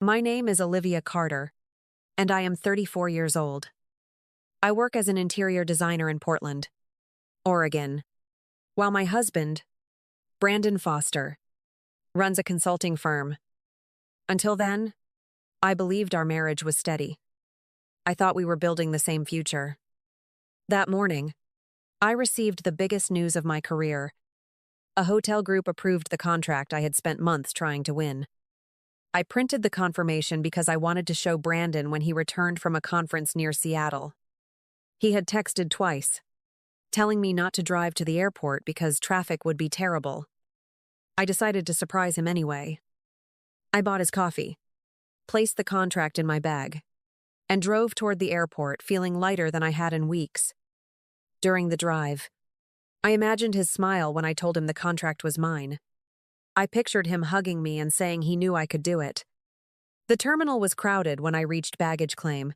My name is Olivia Carter, and I am 34 years old. I work as an interior designer in Portland, Oregon, while my husband, Brandon Foster, runs a consulting firm. Until then, I believed our marriage was steady. I thought we were building the same future. That morning, I received the biggest news of my career. A hotel group approved the contract I had spent months trying to win. I printed the confirmation because I wanted to show Brandon when he returned from a conference near Seattle. He had texted twice, telling me not to drive to the airport because traffic would be terrible. I decided to surprise him anyway. I bought his coffee, placed the contract in my bag, and drove toward the airport feeling lighter than I had in weeks. During the drive, I imagined his smile when I told him the contract was mine. I pictured him hugging me and saying he knew I could do it. The terminal was crowded when I reached baggage claim.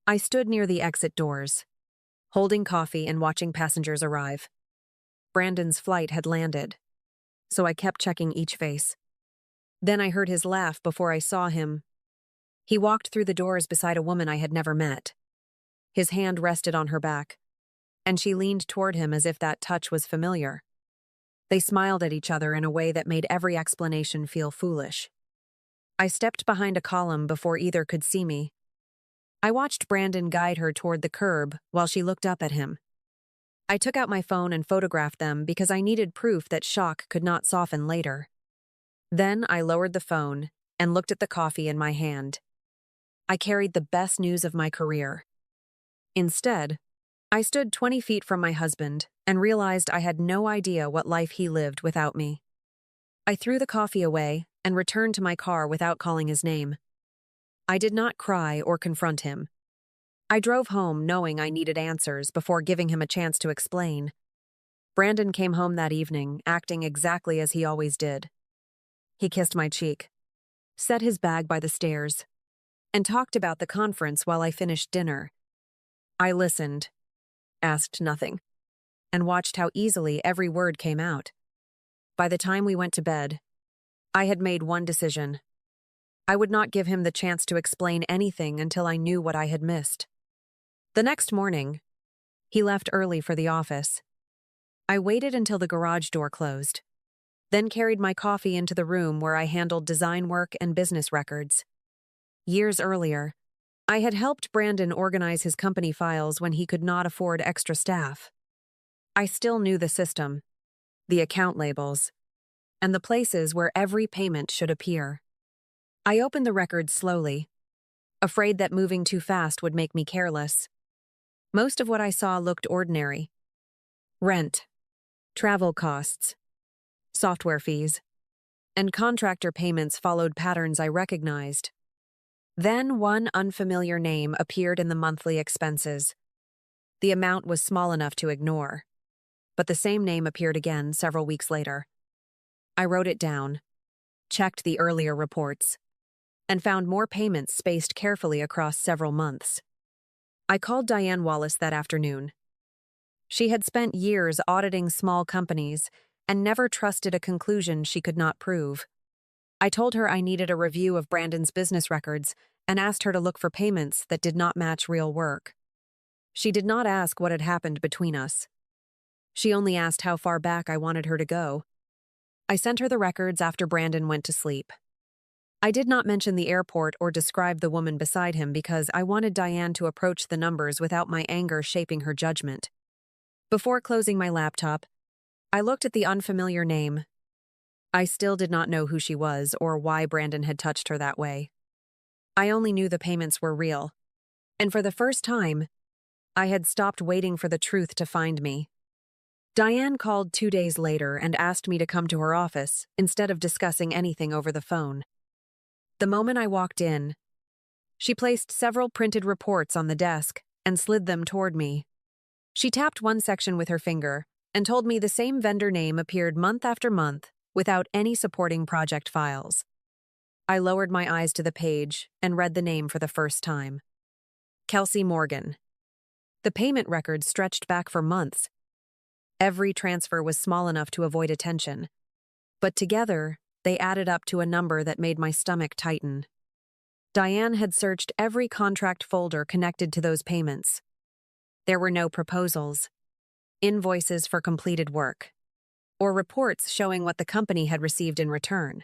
I stood near the exit doors, holding coffee and watching passengers arrive. Brandon's flight had landed, so I kept checking each face. Then I heard his laugh before I saw him. He walked through the doors beside a woman I had never met. His hand rested on her back, and she leaned toward him as if that touch was familiar. They smiled at each other in a way that made every explanation feel foolish. I stepped behind a column before either could see me. I watched Brandon guide her toward the curb while she looked up at him. I took out my phone and photographed them because I needed proof that shock could not soften later. Then I lowered the phone and looked at the coffee in my hand. I carried the best news of my career. Instead, I stood 20 feet from my husband and realized I had no idea what life he lived without me. I threw the coffee away and returned to my car without calling his name. I did not cry or confront him. I drove home knowing I needed answers before giving him a chance to explain. Brandon came home that evening, acting exactly as he always did. He kissed my cheek, set his bag by the stairs, and talked about the conference while I finished dinner. I listened, asked nothing, and watched how easily every word came out. By the time we went to bed, I had made one decision. I would not give him the chance to explain anything until I knew what I had missed. The next morning, he left early for the office. I waited until the garage door closed, then carried my coffee into the room where I handled design work and business records. Years earlier, I had helped Brandon organize his company files when he could not afford extra staff. I still knew the system, the account labels, and the places where every payment should appear. I opened the records slowly, afraid that moving too fast would make me careless. Most of what I saw looked ordinary. Rent, travel costs, software fees, and contractor payments followed patterns I recognized. Then one unfamiliar name appeared in the monthly expenses. The amount was small enough to ignore, but the same name appeared again several weeks later. I wrote it down, checked the earlier reports, and found more payments spaced carefully across several months. I called Diane Wallace that afternoon. She had spent years auditing small companies and never trusted a conclusion she could not prove. I told her I needed a review of Brandon's business records and asked her to look for payments that did not match real work. She did not ask what had happened between us. She only asked how far back I wanted her to go. I sent her the records after Brandon went to sleep. I did not mention the airport or describe the woman beside him because I wanted Diane to approach the numbers without my anger shaping her judgment. Before closing my laptop, I looked at the unfamiliar name. I still did not know who she was or why Brandon had touched her that way. I only knew the payments were real, and for the first time, I had stopped waiting for the truth to find me. Diane called 2 days later and asked me to come to her office instead of discussing anything over the phone. The moment I walked in, she placed several printed reports on the desk and slid them toward me. She tapped one section with her finger and told me the same vendor name appeared month after month without any supporting project files. I lowered my eyes to the page and read the name for the first time. Kelsey Morgan. The payment records stretched back for months. Every transfer was small enough to avoid attention, but together, they added up to a number that made my stomach tighten. Diane had searched every contract folder connected to those payments. There were no proposals, invoices for completed work, or reports showing what the company had received in return.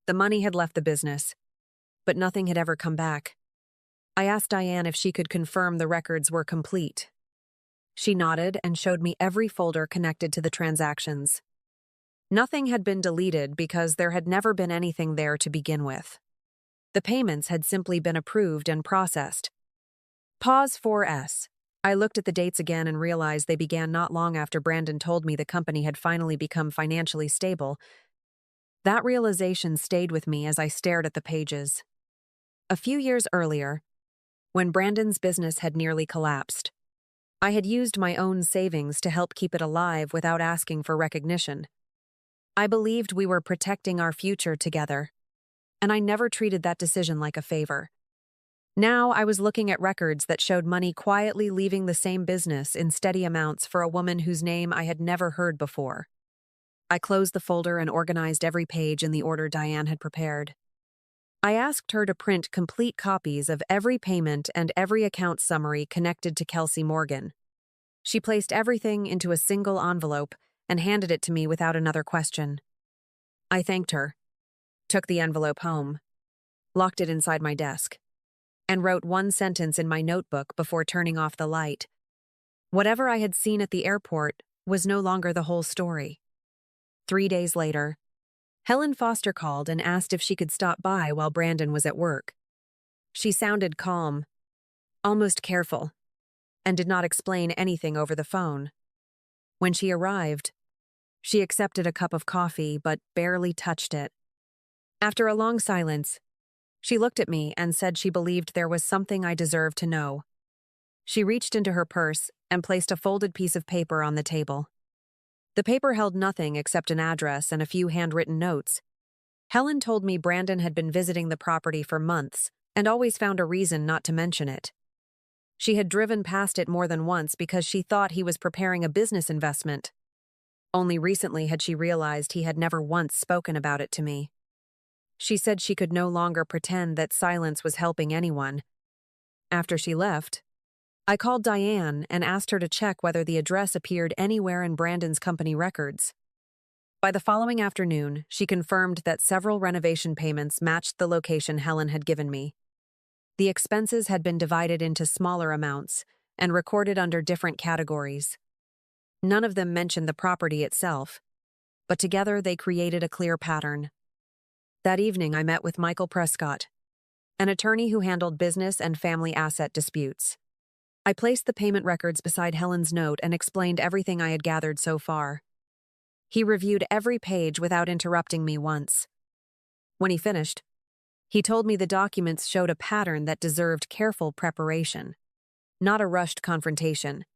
The money had left the business, but nothing had ever come back. I asked Diane if she could confirm the records were complete. She nodded and showed me every folder connected to the transactions. Nothing had been deleted because there had never been anything there to begin with. The payments had simply been approved and processed. Pause 4S. I looked at the dates again and realized they began not long after Brandon told me the company had finally become financially stable. That realization stayed with me as I stared at the pages. A few years earlier, when Brandon's business had nearly collapsed, I had used my own savings to help keep it alive without asking for recognition. I believed we were protecting our future together, and I never treated that decision like a favor. Now I was looking at records that showed money quietly leaving the same business in steady amounts for a woman whose name I had never heard before. I closed the folder and organized every page in the order Diane had prepared. I asked her to print complete copies of every payment and every account summary connected to Kelsey Morgan. She placed everything into a single envelope and handed it to me without another question. I thanked her, took the envelope home, locked it inside my desk, and wrote one sentence in my notebook before turning off the light. Whatever I had seen at the airport was no longer the whole story. 3 days later, Helen Foster called and asked if she could stop by while Brandon was at work. She sounded calm, almost careful, and did not explain anything over the phone. When she arrived, she accepted a cup of coffee but barely touched it. After a long silence, she looked at me and said she believed there was something I deserved to know. She reached into her purse and placed a folded piece of paper on the table. The paper held nothing except an address and a few handwritten notes. Helen told me Brandon had been visiting the property for months and always found a reason not to mention it. She had driven past it more than once because she thought he was preparing a business investment. Only recently had she realized he had never once spoken about it to me. She said she could no longer pretend that silence was helping anyone. After she left, I called Diane and asked her to check whether the address appeared anywhere in Brandon's company records. By the following afternoon, she confirmed that several renovation payments matched the location Helen had given me. The expenses had been divided into smaller amounts and recorded under different categories. None of them mentioned the property itself, but together they created a clear pattern. That evening, I met with Michael Prescott, an attorney who handled business and family asset disputes. I placed the payment records beside Helen's note and explained everything I had gathered so far. He reviewed every page without interrupting me once. When he finished, he told me the documents showed a pattern that deserved careful preparation, not a rushed confrontation.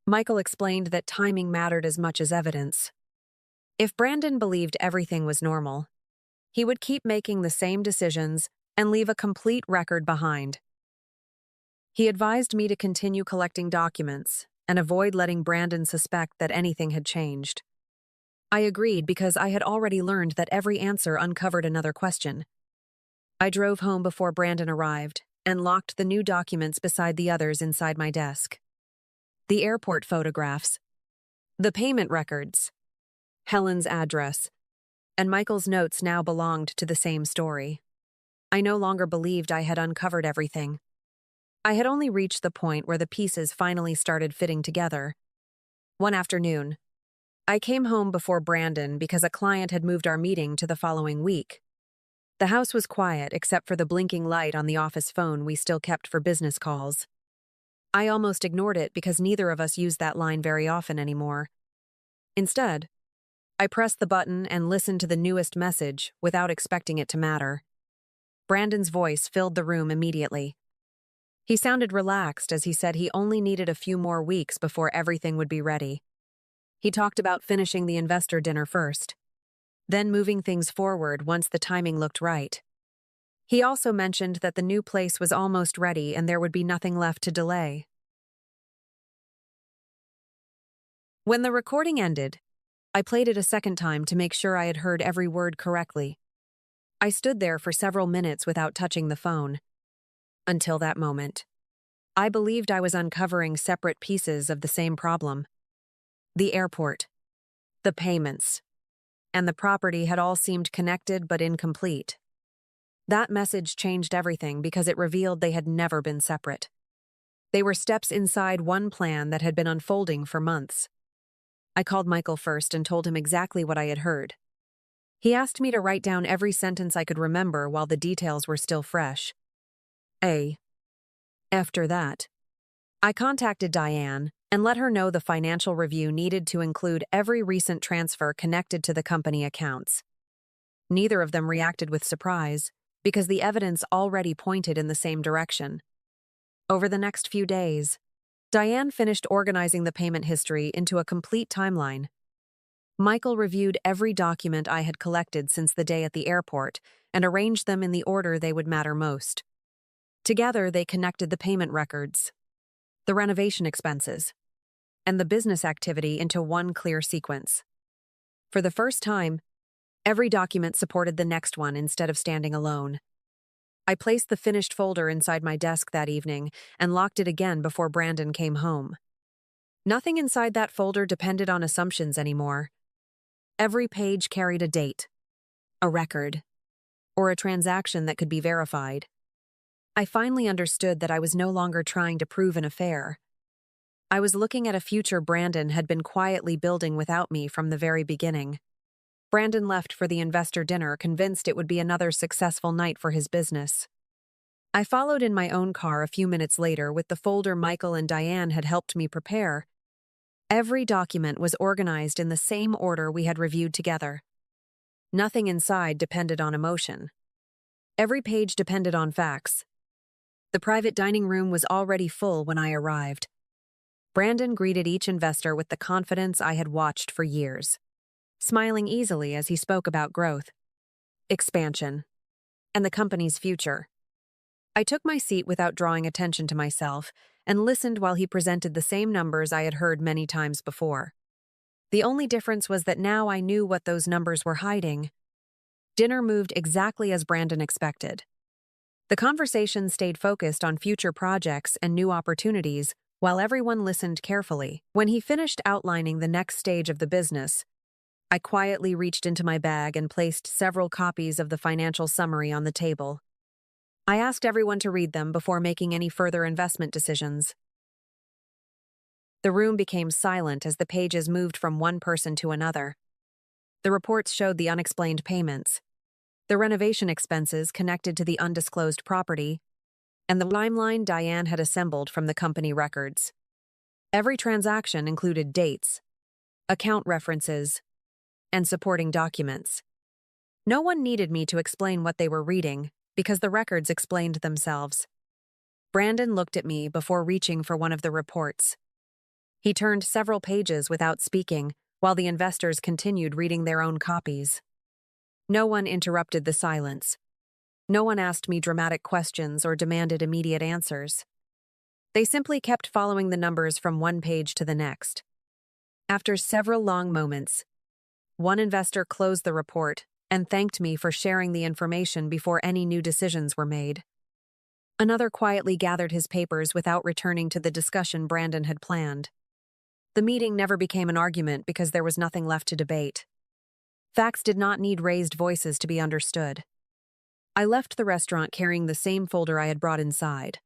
Michael explained that timing mattered as much as evidence. If Brandon believed everything was normal, he would keep making the same decisions and leave a complete record behind. He advised me to continue collecting documents and avoid letting Brandon suspect that anything had changed. I agreed because I had already learned that every answer uncovered another question. I drove home before Brandon arrived and locked the new documents beside the others inside my desk. The airport photographs, the payment records, Helen's address, and Michael's notes now belonged to the same story. I no longer believed I had uncovered everything. I had only reached the point where the pieces finally started fitting together. One afternoon, I came home before Brandon because a client had moved our meeting to the following week. The house was quiet except for the blinking light on the office phone we still kept for business calls. I almost ignored it because neither of us used that line very often anymore. Instead, I pressed the button and listened to the newest message without expecting it to matter. Brandon's voice filled the room immediately. He sounded relaxed as he said he only needed a few more weeks before everything would be ready. He talked about finishing the investor dinner first, then moving things forward once the timing looked right. He also mentioned that the new place was almost ready and there would be nothing left to delay. When the recording ended, I played it a second time to make sure I had heard every word correctly. I stood there for several minutes without touching the phone. Until that moment, I believed I was uncovering separate pieces of the same problem. The airport, the payments, and the property had all seemed connected but incomplete. That message changed everything because it revealed they had never been separate. They were steps inside one plan that had been unfolding for months. I called Michael first and told him exactly what I had heard. He asked me to write down every sentence I could remember while the details were still fresh. After that, I contacted Diane and let her know the financial review needed to include every recent transfer connected to the company accounts. Neither of them reacted with surprise, because the evidence already pointed in the same direction. Over the next few days, Diane finished organizing the payment history into a complete timeline. Michael reviewed every document I had collected since the day at the airport and arranged them in the order they would matter most. Together, they connected the payment records, the renovation expenses, and the business activity into one clear sequence. For the first time, every document supported the next one instead of standing alone. I placed the finished folder inside my desk that evening and locked it again before Brandon came home. Nothing inside that folder depended on assumptions anymore. Every page carried a date, a record, or a transaction that could be verified. I finally understood that I was no longer trying to prove an affair. I was looking at a future Brandon had been quietly building without me from the very beginning. Brandon left for the investor dinner, convinced it would be another successful night for his business. I followed in my own car a few minutes later with the folder Michael and Diane had helped me prepare. Every document was organized in the same order we had reviewed together. Nothing inside depended on emotion. Every page depended on facts. The private dining room was already full when I arrived. Brandon greeted each investor with the confidence I had watched for years, smiling easily as he spoke about growth, expansion, and the company's future. I took my seat without drawing attention to myself and listened while he presented the same numbers I had heard many times before. The only difference was that now I knew what those numbers were hiding. Dinner moved exactly as Brandon expected. The conversation stayed focused on future projects and new opportunities while everyone listened carefully. When he finished outlining the next stage of the business, I quietly reached into my bag and placed several copies of the financial summary on the table. I asked everyone to read them before making any further investment decisions. The room became silent as the pages moved from one person to another. The reports showed the unexplained payments, the renovation expenses connected to the undisclosed property, and the timeline Diane had assembled from the company records. Every transaction included dates, account references, and supporting documents. No one needed me to explain what they were reading, because the records explained themselves. Brandon looked at me before reaching for one of the reports. He turned several pages without speaking, while the investors continued reading their own copies. No one interrupted the silence. No one asked me dramatic questions or demanded immediate answers. They simply kept following the numbers from one page to the next. After several long moments, one investor closed the report and thanked me for sharing the information before any new decisions were made. Another quietly gathered his papers without returning to the discussion Brandon had planned. The meeting never became an argument because there was nothing left to debate. Facts did not need raised voices to be understood. I left the restaurant carrying the same folder I had brought inside.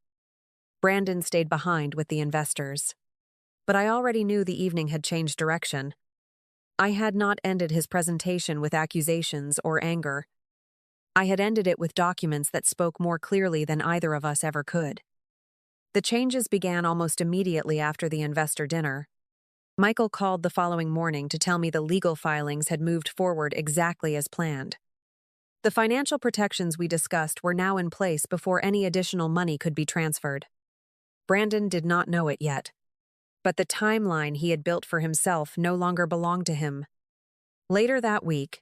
Brandon stayed behind with the investors. But I already knew the evening had changed direction. I had not ended his presentation with accusations or anger. I had ended it with documents that spoke more clearly than either of us ever could. The changes began almost immediately after the investor dinner. Michael called the following morning to tell me the legal filings had moved forward exactly as planned. The financial protections we discussed were now in place before any additional money could be transferred. Brandon did not know it yet, but the timeline he had built for himself no longer belonged to him. Later that week,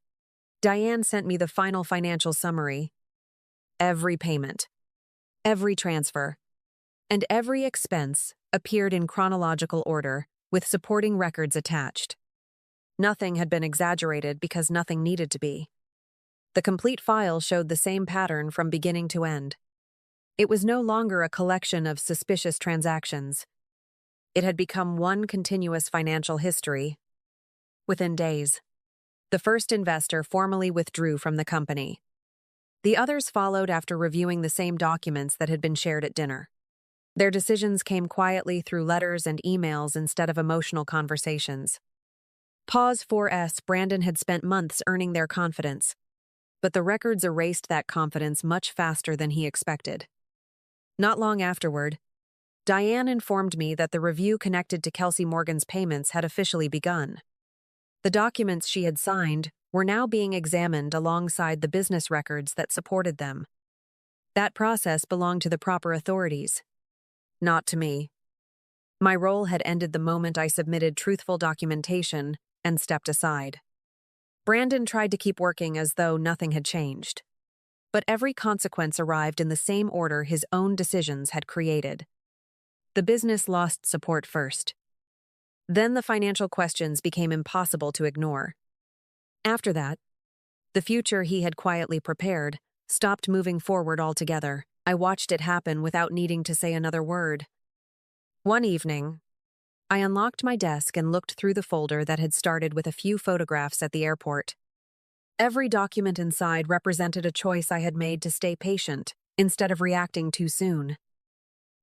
Diane sent me the final financial summary. Every payment, every transfer, and every expense appeared in chronological order, with supporting records attached. Nothing had been exaggerated because nothing needed to be. The complete file showed the same pattern from beginning to end. It was no longer a collection of suspicious transactions. It had become one continuous financial history. Within days, the first investor formally withdrew from the company. The others followed after reviewing the same documents that had been shared at dinner. Their decisions came quietly through letters and emails instead of emotional conversations. Pause 4S. Brandon had spent months earning their confidence, but the records erased that confidence much faster than he expected. Not long afterward, Diane informed me that the review connected to Kelsey Morgan's payments had officially begun. The documents she had signed were now being examined alongside the business records that supported them. That process belonged to the proper authorities, not to me. My role had ended the moment I submitted truthful documentation and stepped aside. Brandon tried to keep working as though nothing had changed. But every consequence arrived in the same order his own decisions had created. The business lost support first. Then the financial questions became impossible to ignore. After that, the future he had quietly prepared stopped moving forward altogether. I watched it happen without needing to say another word. One evening, I unlocked my desk and looked through the folder that had started with a few photographs at the airport. Every document inside represented a choice I had made to stay patient instead of reacting too soon.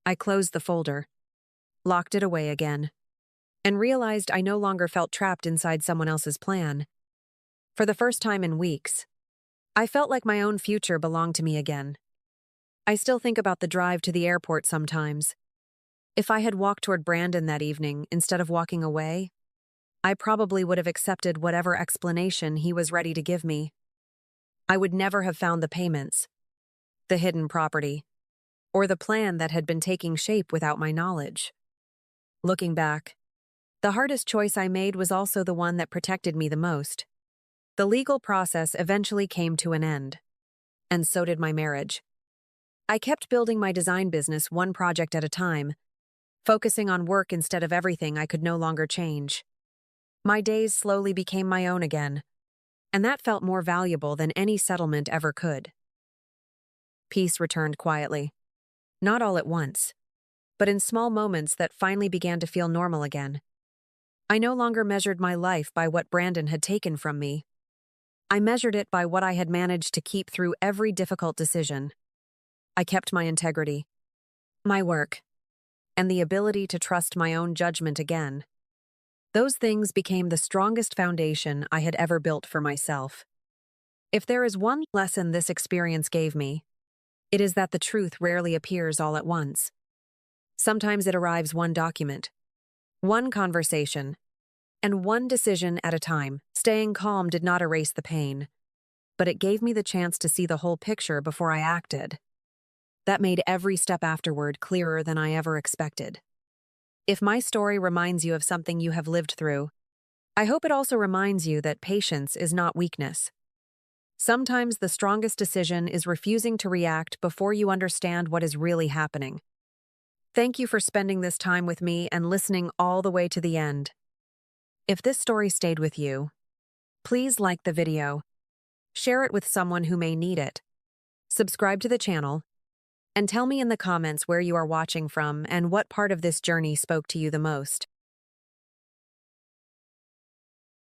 I closed the folder, locked it away again, and realized I no longer felt trapped inside someone else's plan. For the first time in weeks, I felt like my own future belonged to me again. I still think about the drive to the airport sometimes. If I had walked toward Brandon that evening instead of walking away, I probably would have accepted whatever explanation he was ready to give me. I would never have found the payments, the hidden property, or the plan that had been taking shape without my knowledge. Looking back, the hardest choice I made was also the one that protected me the most. The legal process eventually came to an end, and so did my marriage. I kept building my design business one project at a time, focusing on work instead of everything I could no longer change. My days slowly became my own again, and that felt more valuable than any settlement ever could. Peace returned quietly. Not all at once, but in small moments that finally began to feel normal again. I no longer measured my life by what Brandon had taken from me. I measured it by what I had managed to keep through every difficult decision. I kept my integrity, my work, and the ability to trust my own judgment again. Those things became the strongest foundation I had ever built for myself. If there is one lesson this experience gave me, it is that the truth rarely appears all at once. Sometimes it arrives one document, one conversation, and one decision at a time. Staying calm did not erase the pain, but it gave me the chance to see the whole picture before I acted. That made every step afterward clearer than I ever expected. If my story reminds you of something you have lived through, I hope it also reminds you that patience is not weakness. Sometimes the strongest decision is refusing to react before you understand what is really happening. Thank you for spending this time with me and listening all the way to the end. If this story stayed with you, please like the video, share it with someone who may need it, subscribe to the channel, and tell me in the comments where you are watching from and what part of this journey spoke to you the most.